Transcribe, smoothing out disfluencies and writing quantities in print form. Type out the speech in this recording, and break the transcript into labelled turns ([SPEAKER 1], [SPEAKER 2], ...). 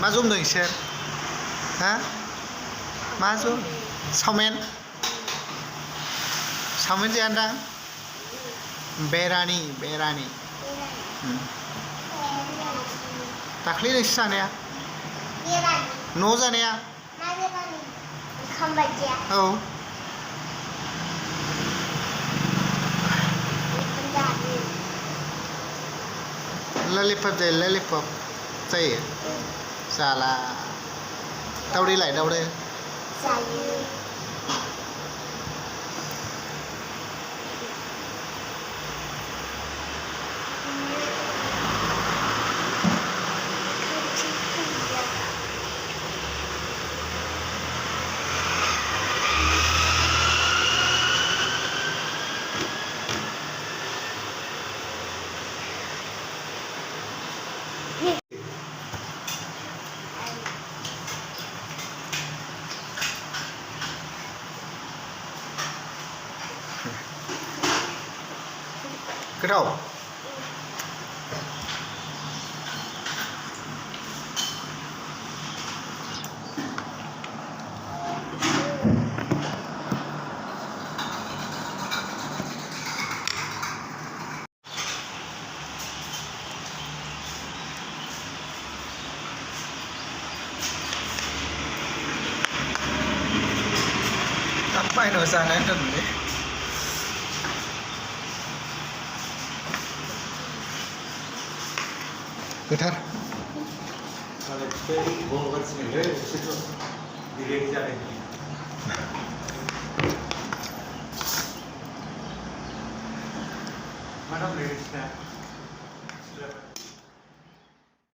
[SPEAKER 1] मा जमदों इसोर हा मा जम चावमिन जायादां बेरानि दाख्लै नोंसोर जानाया न' जानाया औ ललिपप जायो जाला दावदैलाय दावदै गोथाव बायनाव जानानै दोनलै गोथार
[SPEAKER 2] Mana beli